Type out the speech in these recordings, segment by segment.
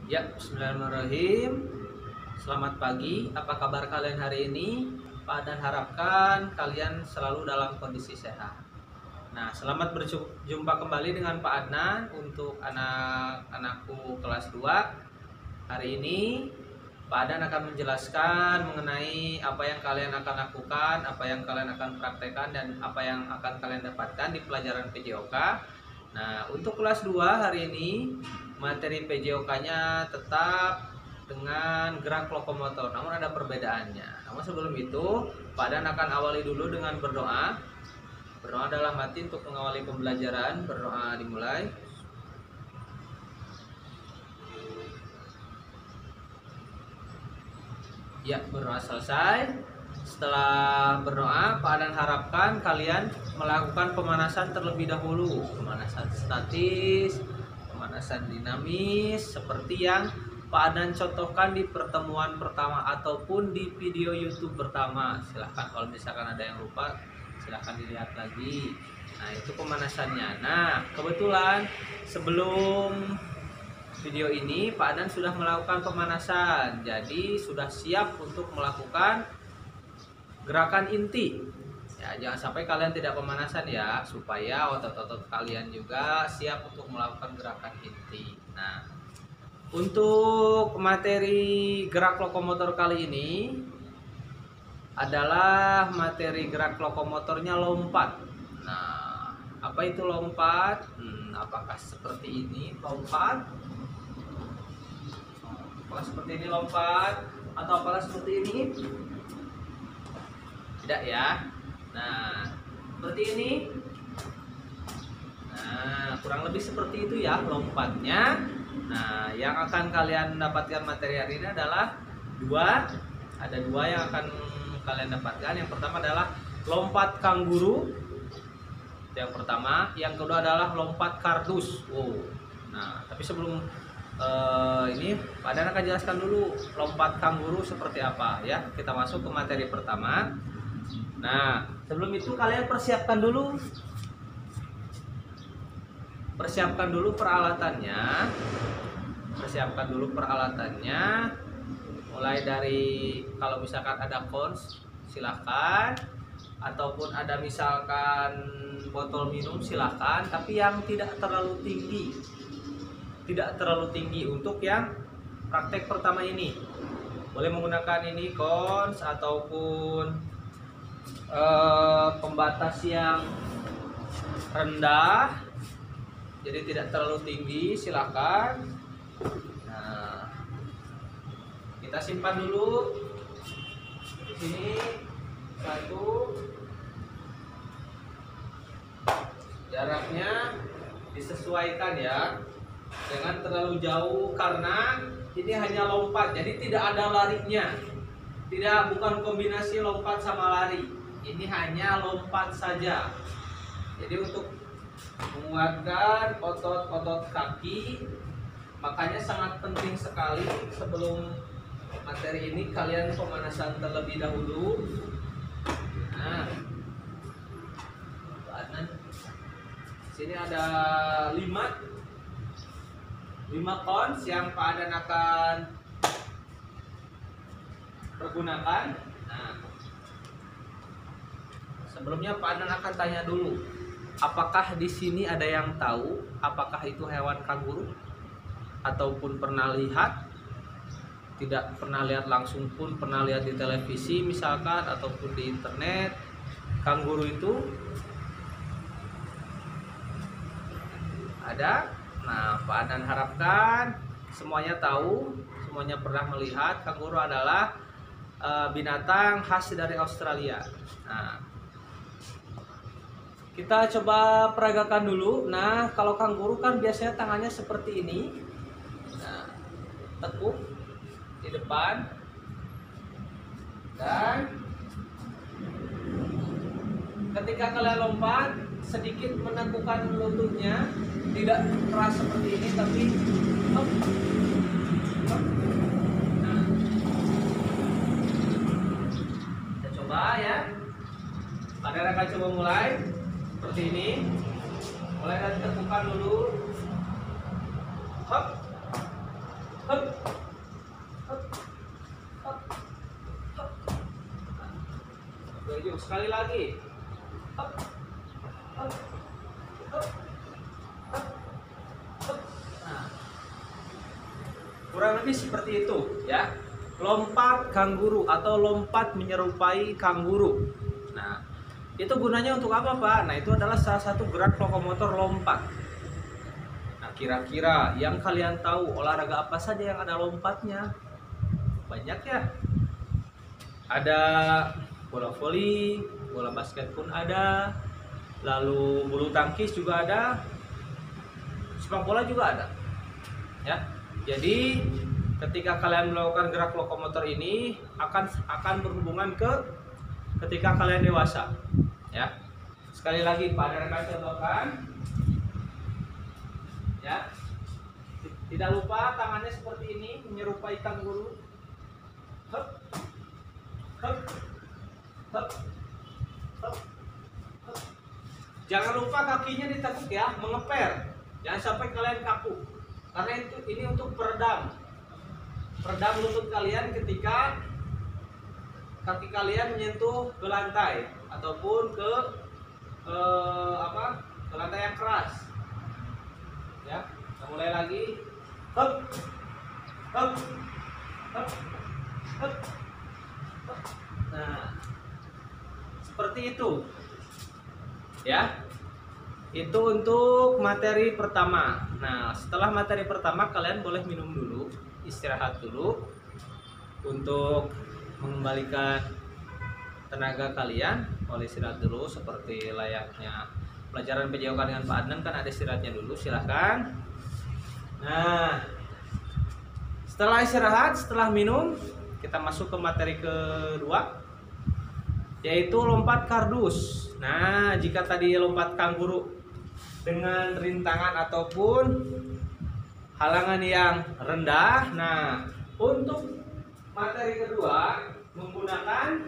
Ya, bismillahirrahmanirrahim. Selamat pagi, apa kabar kalian hari ini? Pak Dan harapkan kalian selalu dalam kondisi sehat. Nah, selamat berjumpa kembali dengan Pak Adnan untuk anak-anakku kelas 2. Hari ini Pak Adnan akan menjelaskan mengenai apa yang kalian akan lakukan, apa yang kalian akan praktekkan, dan apa yang akan kalian dapatkan di pelajaran PJOK. Nah, untuk kelas 2 hari ini materi PJOK-nya tetap dengan gerak lokomotor, namun ada perbedaannya. Namun sebelum itu, Pak Dan akan awali dulu dengan berdoa. Berdoa dalam hati untuk mengawali pembelajaran. Berdoa dimulai. Ya, berdoa selesai. Setelah berdoa, Pak Dan harapkan kalian melakukan pemanasan terlebih dahulu. Pemanasan statis, pemanasan dinamis, seperti yang Pak Adan contohkan di pertemuan pertama ataupun di video YouTube pertama. Silahkan kalau misalkan ada yang lupa, silahkan dilihat lagi. Nah, itu pemanasannya. Nah, kebetulan sebelum video ini Pak Adan sudah melakukan pemanasan, jadi sudah siap untuk melakukan gerakan inti. Ya, jangan sampai kalian tidak pemanasan ya, supaya otot-otot kalian juga siap untuk melakukan gerakan inti. Nah, untuk materi gerak lokomotor kali ini adalah materi gerak lokomotornya lompat. Nah, apa itu lompat? Apakah seperti ini lompat? Apakah seperti ini lompat? Atau apakah seperti ini? Tidak ya. Nah, seperti ini. Nah, kurang lebih seperti itu ya lompatnya. Nah, yang akan kalian dapatkan materi hari ini adalah ada dua yang akan kalian dapatkan. Yang pertama adalah lompat kanguru. Yang pertama, yang kedua adalah lompat kardus. Nah, tapi sebelum ini Pak Dan akan jelaskan dulu lompat kanguru seperti apa ya. Kita masuk ke materi pertama. Nah, sebelum itu kalian persiapkan dulu peralatannya. Mulai dari kalau misalkan ada cons silakan, ataupun ada misalkan botol minum silakan, tapi yang tidak terlalu tinggi untuk yang praktek pertama ini. Boleh menggunakan ini cons ataupun pembatas yang rendah, jadi tidak terlalu tinggi, silakan. Nah, kita simpan dulu di sini. Satu, jaraknya disesuaikan ya, jangan terlalu jauh karena ini hanya lompat, jadi tidak ada larinya. Bukan kombinasi lompat sama lari. Ini hanya lompat saja. Jadi untuk menguatkan otot-otot kaki, makanya sangat penting sekali sebelum materi ini kalian pemanasan terlebih dahulu. Nah, sini ada 5 cons yang Pak Adan akan pergunakan. Nah, sebelumnya Pak Adan akan tanya dulu, apakah di sini ada yang tahu apakah itu hewan kanguru? Ataupun pernah lihat? Tidak pernah lihat langsung pun pernah lihat di televisi misalkan, ataupun di internet. Kanguru itu ada. Nah, Pak Adan harapkan semuanya tahu, semuanya pernah melihat. Kanguru adalah binatang khas dari Australia. Nah, kita coba peragakan dulu. Nah, kalau kanguru kan biasanya tangannya seperti ini. Nah, tekuk di depan, dan ketika kalian lompat sedikit menekukkan lututnya, tidak keras seperti ini, tapi hop, hop. Nah, kita coba ya. Pada akan coba mulai seperti ini. Mulai dari tekukan dulu, hop, Hup. Hup. Hup. Hup. Oke, yuk sekali lagi. Hup. Hup. Hup. Hup. Hup. Nah, kurang lebih seperti itu ya. Lompat kanguru atau lompat menyerupai kanguru. Nah, itu gunanya untuk apa, Pak? Nah, itu adalah salah satu gerak lokomotor lompat. Nah, kira-kira yang kalian tahu olahraga apa saja yang ada lompatnya? Banyak ya. Ada bola voli, bola basket pun ada, lalu bulu tangkis juga ada, sepak bola juga ada. Ya. Jadi ketika kalian melakukan gerak lokomotor ini akan berhubungan ke ketika kalian dewasa, ya. Sekali lagi Pak Adar akan contohkan, ya. Tidak lupa tangannya seperti ini menyerupai kanguru. Hup, hup, hup, hup, hup. Jangan lupa kakinya ditekuk ya, mengeper. Jangan sampai kalian kaku. Karena ini untuk peredam lutut kalian ketika kaki kalian menyentuh ke lantai ataupun ke lantai yang keras. Ya, kita mulai lagi. Hup, hup, hup, hup, hup. Nah, seperti itu. Ya. Itu untuk materi pertama. Nah, setelah materi pertama kalian boleh minum dulu, istirahat dulu untuk mengembalikan tenaga kalian. Boleh istirahat dulu seperti layaknya pelajaran PJOK dengan Pak Adnan, kan ada istirahatnya dulu, silahkan. Nah, setelah istirahat, setelah minum, kita masuk ke materi kedua, yaitu lompat kardus. Nah, jika tadi lompat kanguru dengan rintangan ataupun halangan yang rendah, nah untuk materi kedua menggunakan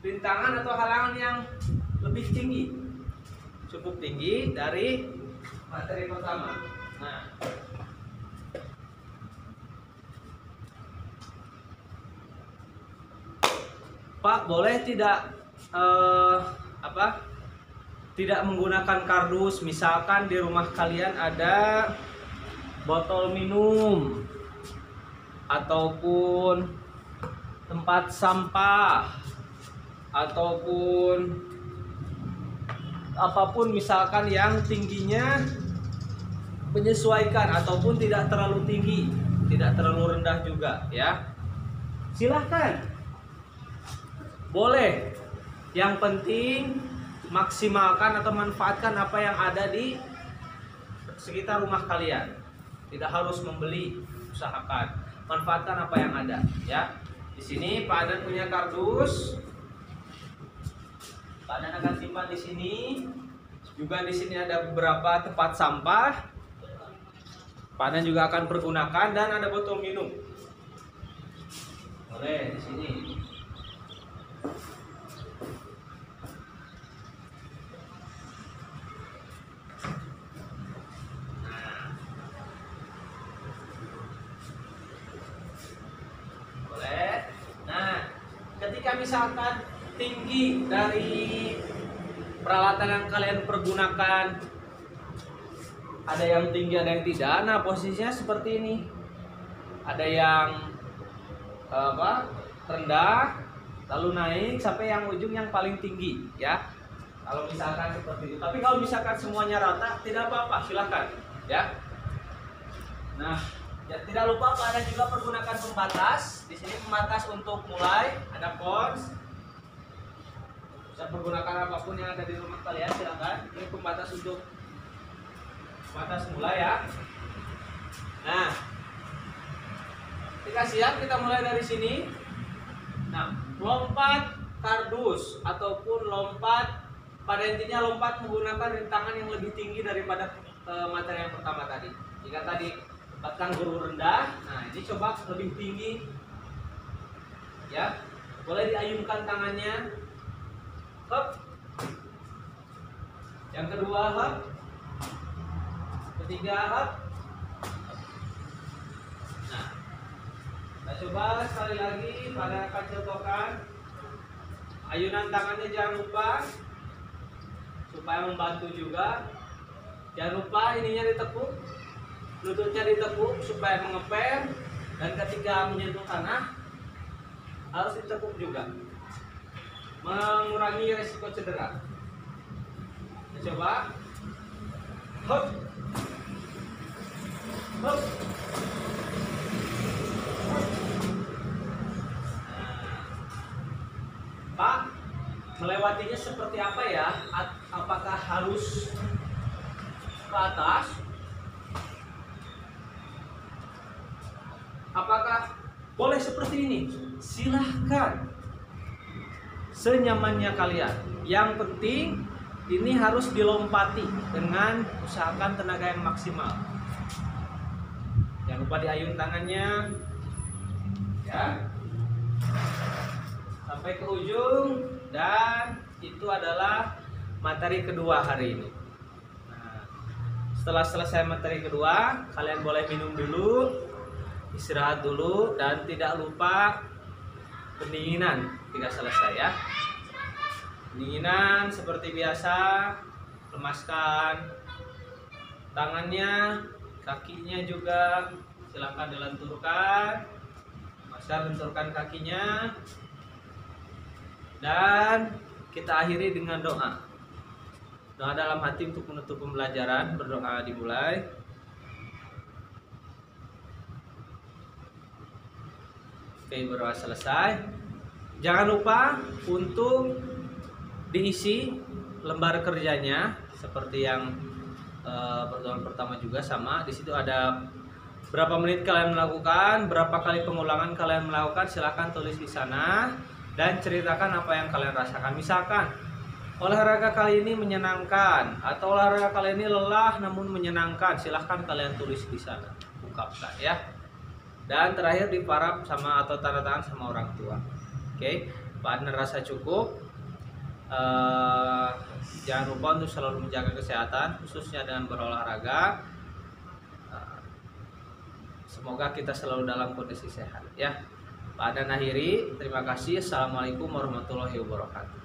rintangan atau halangan yang lebih tinggi, cukup tinggi dari materi pertama. Nah, Pak, boleh tidak tidak menggunakan kardus? Misalkan di rumah kalian ada botol minum ataupun tempat sampah ataupun apapun misalkan yang tingginya menyesuaikan ataupun tidak terlalu tinggi, tidak terlalu rendah juga ya. Silahkan. Boleh. Yang penting maksimalkan atau manfaatkan apa yang ada di sekitar rumah kalian. Tidak harus membeli, usahakan manfaatkan apa yang ada ya. Di sini Pak Adan punya kardus. Pak Adan akan simpan di sini. Juga di sini ada beberapa tempat sampah. Pak Adan juga akan pergunakan, dan ada botol minum. Boleh di sini. Ketika misalkan tinggi dari peralatan yang kalian pergunakan, ada yang tinggi ada yang tidak. Nah, posisinya seperti ini. Ada yang rendah, lalu naik sampai yang ujung yang paling tinggi ya. Kalau misalkan seperti itu. Tapi kalau misalkan semuanya rata, tidak apa-apa, silakan ya. Nah, ya, tidak lupa Pak Adan juga pergunakan pembatas. Di sini pembatas untuk mulai, ada pons. Bisa pergunakan apapun yang ada di rumah kalian, silakan. Ini pembatas untuk pembatas mulai ya. Nah, ketika siap kita mulai dari sini. Nah, lompat kardus ataupun lompat, pada intinya lompat menggunakan rintangan yang lebih tinggi daripada materi yang pertama tadi. Jika tadi kanguru rendah, nah ini coba lebih tinggi ya. Boleh diayunkan tangannya. Hop. Yang kedua hop. Ketiga hop. Coba sekali lagi pada akan contohkan. Ayunan tangannya jangan lupa supaya membantu juga. Jangan lupa ininya ditekuk, lututnya ditekuk supaya mengeper, dan ketika menyentuh tanah harus ditekuk juga, mengurangi resiko cedera. Coba, hop, hop. Pak, melewatinya seperti apa ya? Apakah harus ke atas? Apakah boleh seperti ini? Silahkan, senyamannya kalian. Yang penting ini harus dilompati dengan usahakan tenaga yang maksimal. Jangan lupa diayun tangannya, ya, sampai ke ujung. Dan itu adalah materi kedua hari ini. Nah, setelah selesai materi kedua, kalian boleh minum dulu, istirahat dulu, dan tidak lupa pendinginan ketika selesai ya. Pendinginan seperti biasa, lemaskan tangannya, kakinya juga silakan dilenturkan. Masa lenturkan kakinya. Dan kita akhiri dengan doa. Doa dalam hati untuk menutup pembelajaran. Berdoa dimulai. Oke, berdoa selesai. Jangan lupa untuk diisi lembar kerjanya seperti yang pertemuan pertama juga sama. Di situ ada berapa menit kalian melakukan, berapa kali pengulangan kalian melakukan, silahkan tulis di sana. Dan ceritakan apa yang kalian rasakan. Misalkan olahraga kali ini menyenangkan atau olahraga kali ini lelah namun menyenangkan, silahkan kalian tulis di sana, ungkapkan ya. Dan terakhir diparap sama atau tanda tangan sama orang tua. Oke, Pak rasa cukup. Jangan lupa untuk selalu menjaga kesehatan, khususnya dengan berolahraga. Semoga kita selalu dalam kondisi sehat ya. Pak Adan akhiri, terima kasih. Assalamualaikum warahmatullahi wabarakatuh.